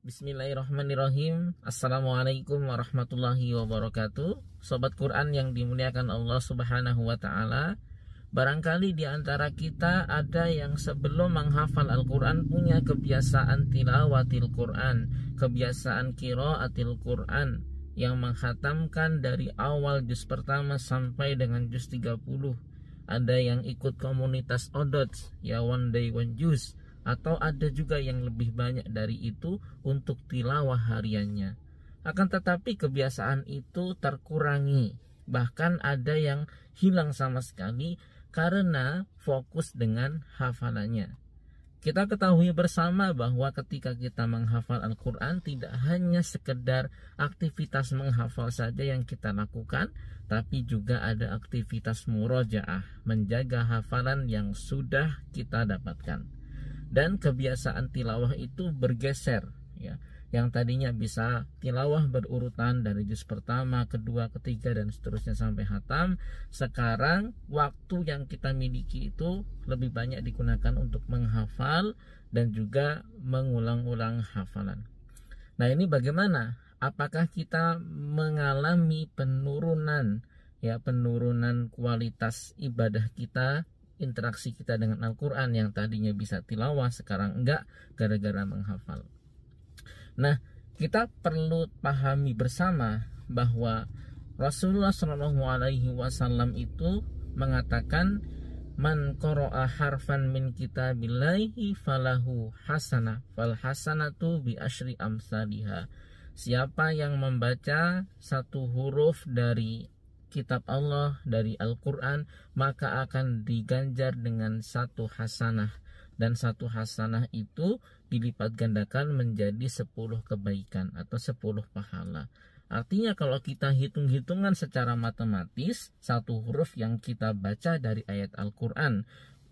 Bismillahirrahmanirrahim. Assalamualaikum warahmatullahi wabarakatuh. Sobat Quran yang dimuliakan Allah Subhanahu wa taala. Barangkali di antara kita ada yang sebelum menghafal Al-Quran punya kebiasaan tilawatil Quran, kebiasaan qiraatil Quran, yang menghatamkan dari awal juz pertama sampai dengan juz 30. Ada yang ikut komunitas Odots, ya one day one juz, atau ada juga yang lebih banyak dari itu untuk tilawah hariannya. Akan tetapi kebiasaan itu terkurangi, bahkan ada yang hilang sama sekali karena fokus dengan hafalannya. Kita ketahui bersama bahwa ketika kita menghafal Al-Quran, tidak hanya sekedar aktivitas menghafal saja yang kita lakukan, tapi juga ada aktivitas murojaah, menjaga hafalan yang sudah kita dapatkan. Dan kebiasaan tilawah itu bergeser, ya. Yang tadinya bisa tilawah berurutan dari juz pertama, kedua, ketiga, dan seterusnya sampai hatam, sekarang waktu yang kita miliki itu lebih banyak digunakan untuk menghafal dan juga mengulang-ulang hafalan. Nah, ini bagaimana? Apakah kita mengalami penurunan, ya, penurunan kualitas ibadah kita, interaksi kita dengan Al-Quran yang tadinya bisa tilawah sekarang enggak gara-gara menghafal? Nah, kita perlu pahami bersama bahwa Rasulullah SAW itu mengatakan, man qara'a harfan min kitabillahi falahu hasanah fal hasanatu bi asyri amsalihha. Siapa yang membaca satu huruf dari kitab Allah, dari Al-Quran, maka akan diganjar dengan satu hasanah, dan satu hasanah itu dilipat gandakan menjadi 10 kebaikan atau 10 pahala. Artinya kalau kita hitung-hitungan secara matematis, satu huruf yang kita baca dari ayat Al-Quran,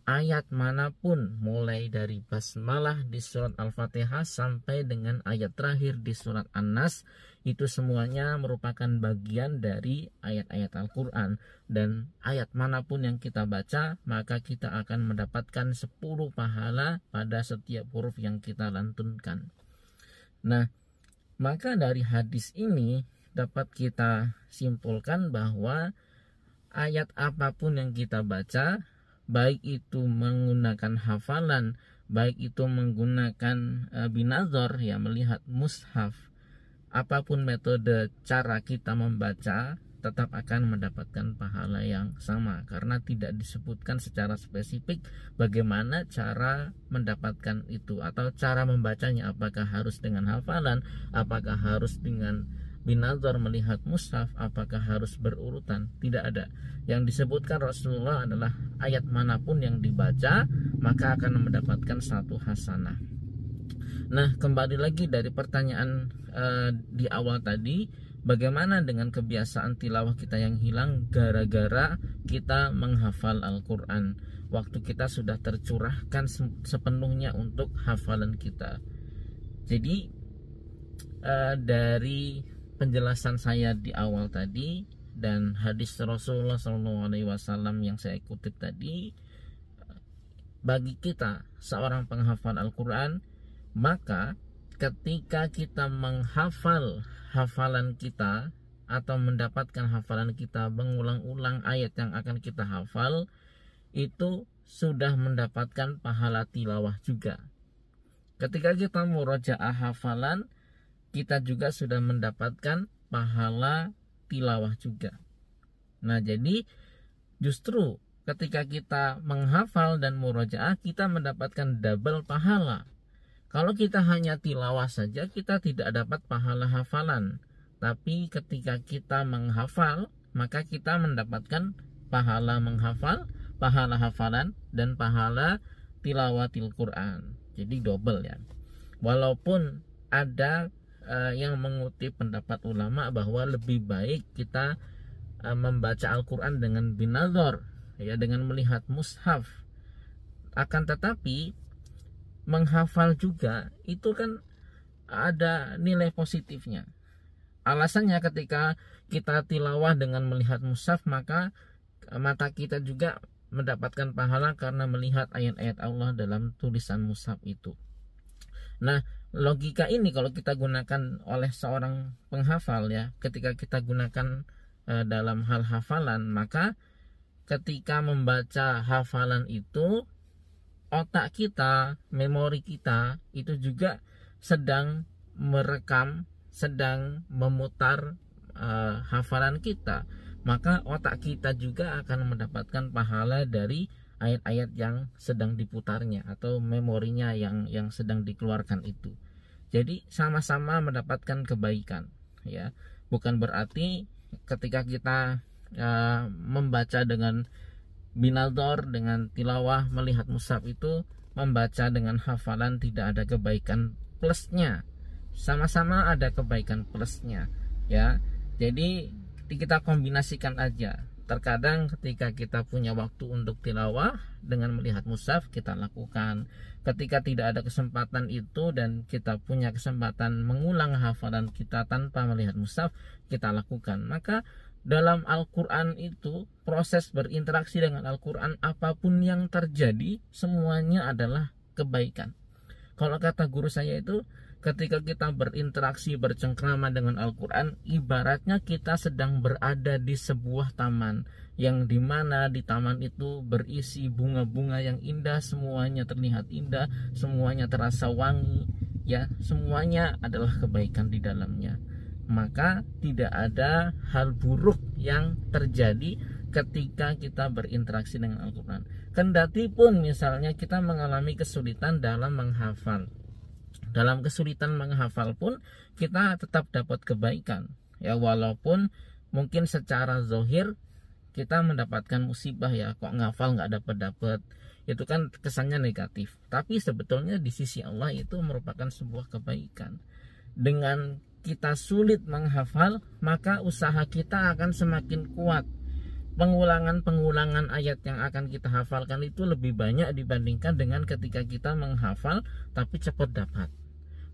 ayat manapun, mulai dari basmalah di surat Al-Fatihah sampai dengan ayat terakhir di surat An-Nas, itu semuanya merupakan bagian dari ayat-ayat Al-Quran. Dan ayat manapun yang kita baca, maka kita akan mendapatkan 10 pahala pada setiap huruf yang kita lantunkan. Nah, maka dari hadis ini dapat kita simpulkan bahwa ayat apapun yang kita baca, baik itu menggunakan hafalan, baik itu menggunakan binazor, ya, melihat mushaf, apapun metode cara kita membaca, tetap akan mendapatkan pahala yang sama, karena tidak disebutkan secara spesifik bagaimana cara mendapatkan itu atau cara membacanya, apakah harus dengan hafalan, apakah harus dengan binazar melihat mushaf, apakah harus berurutan. Tidak ada. Yang disebutkan Rasulullah adalah ayat manapun yang dibaca maka akan mendapatkan satu hasanah. Nah, kembali lagi dari pertanyaan di awal tadi, bagaimana dengan kebiasaan tilawah kita yang hilang gara-gara kita menghafal Al-Quran? Waktu kita sudah tercurahkan sepenuhnya untuk hafalan kita. Jadi dari penjelasan saya di awal tadi dan hadis Rasulullah SAW yang saya kutip tadi, bagi kita seorang penghafal Al-Quran, maka ketika kita menghafal hafalan kita atau mendapatkan hafalan kita, mengulang-ulang ayat yang akan kita hafal, itu sudah mendapatkan pahala tilawah juga. Ketika kita murojaah hafalan, kita juga sudah mendapatkan pahala tilawah juga. Nah, jadi justru ketika kita menghafal dan murojaah, kita mendapatkan double pahala. Kalau kita hanya tilawah saja, kita tidak dapat pahala hafalan. Tapi ketika kita menghafal, maka kita mendapatkan pahala menghafal, pahala hafalan, dan pahala tilawatil Quran. Jadi double, ya. Walaupun ada yang mengutip pendapat ulama bahwa lebih baik kita membaca Al-Quran dengan binazar, ya, dengan melihat mushaf. Akan tetapi menghafal juga itu kan ada nilai positifnya. Alasannya ketika kita tilawah dengan melihat mushaf, maka mata kita juga mendapatkan pahala karena melihat ayat-ayat Allah dalam tulisan mushaf itu. Nah, logika ini kalau kita gunakan oleh seorang penghafal ya, ketika kita gunakan dalam hal hafalan, maka ketika membaca hafalan itu, otak kita, memori kita itu juga sedang merekam, sedang memutar hafalan kita. Maka otak kita juga akan mendapatkan pahala dari ayat-ayat yang sedang diputarnya atau memorinya yang sedang dikeluarkan itu. Jadi sama-sama mendapatkan kebaikan ya. Bukan berarti ketika kita membaca dengan binador, dengan tilawah, melihat mushaf itu, membaca dengan hafalan tidak ada kebaikan plusnya. Sama-sama ada kebaikan plusnya ya. Jadi kita kombinasikan aja. Terkadang ketika kita punya waktu untuk tilawah dengan melihat mushaf, kita lakukan. Ketika tidak ada kesempatan itu dan kita punya kesempatan mengulang hafalan kita tanpa melihat mushaf, kita lakukan. Maka dalam Al-Quran itu, proses berinteraksi dengan Al-Quran, apapun yang terjadi, semuanya adalah kebaikan. Kalau kata guru saya itu, ketika kita berinteraksi, bercengkrama dengan Al-Quran, ibaratnya kita sedang berada di sebuah taman, yang dimana di taman itu berisi bunga-bunga yang indah, semuanya terlihat indah, semuanya terasa wangi, ya, semuanya adalah kebaikan di dalamnya. Maka tidak ada hal buruk yang terjadi ketika kita berinteraksi dengan Al-Quran. Kendati pun misalnya kita mengalami kesulitan dalam menghafal, dalam kesulitan menghafal pun kita tetap dapat kebaikan ya, walaupun mungkin secara zahir kita mendapatkan musibah ya, kok ngafal nggak dapat, itu kan kesannya negatif, tapi sebetulnya di sisi Allah itu merupakan sebuah kebaikan. Dengan kita sulit menghafal, maka usaha kita akan semakin kuat. Pengulangan ayat yang akan kita hafalkan itu lebih banyak dibandingkan dengan ketika kita menghafal tapi cepat dapat.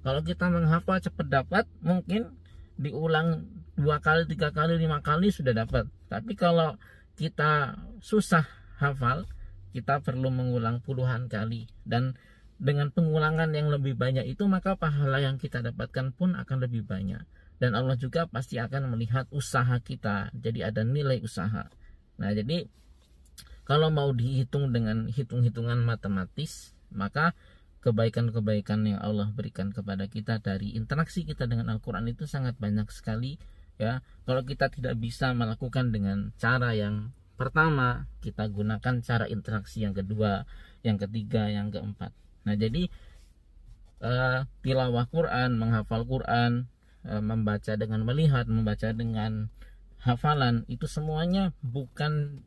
Kalau kita menghafal cepat dapat, mungkin diulang 2 kali, 3 kali, 5 kali sudah dapat. Tapi kalau kita susah hafal, kita perlu mengulang puluhan kali. Dan dengan pengulangan yang lebih banyak itu, maka pahala yang kita dapatkan pun akan lebih banyak. Dan Allah juga pasti akan melihat usaha kita. Jadi ada nilai usaha. Nah, jadi kalau mau dihitung dengan hitung-hitungan matematis, maka kebaikan-kebaikan yang Allah berikan kepada kita dari interaksi kita dengan Al-Quran itu sangat banyak sekali ya. Kalau kita tidak bisa melakukan dengan cara yang pertama, kita gunakan cara interaksi yang kedua, yang ketiga, yang keempat. Nah, jadi tilawah Quran, menghafal Quran, membaca dengan melihat, membaca dengan hafalan, itu semuanya bukan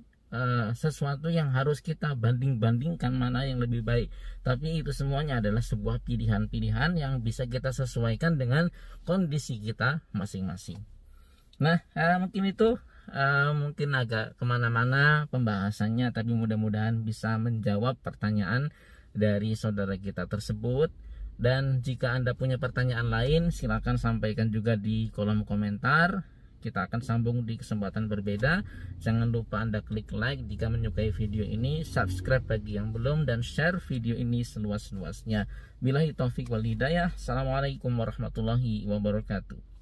sesuatu yang harus kita banding-bandingkan mana yang lebih baik, tapi itu semuanya adalah sebuah pilihan-pilihan yang bisa kita sesuaikan dengan kondisi kita masing-masing. Nah, mungkin itu mungkin agak kemana-mana pembahasannya, tapi mudah-mudahan bisa menjawab pertanyaan dari saudara kita tersebut. Dan jika Anda punya pertanyaan lain, silakan sampaikan juga di kolom komentar. Kita akan sambung di kesempatan berbeda. Jangan lupa Anda klik like jika menyukai video ini, subscribe bagi yang belum, dan share video ini seluas-luasnya. Billahi taufik wal hidayah. Assalamualaikum warahmatullahi wabarakatuh.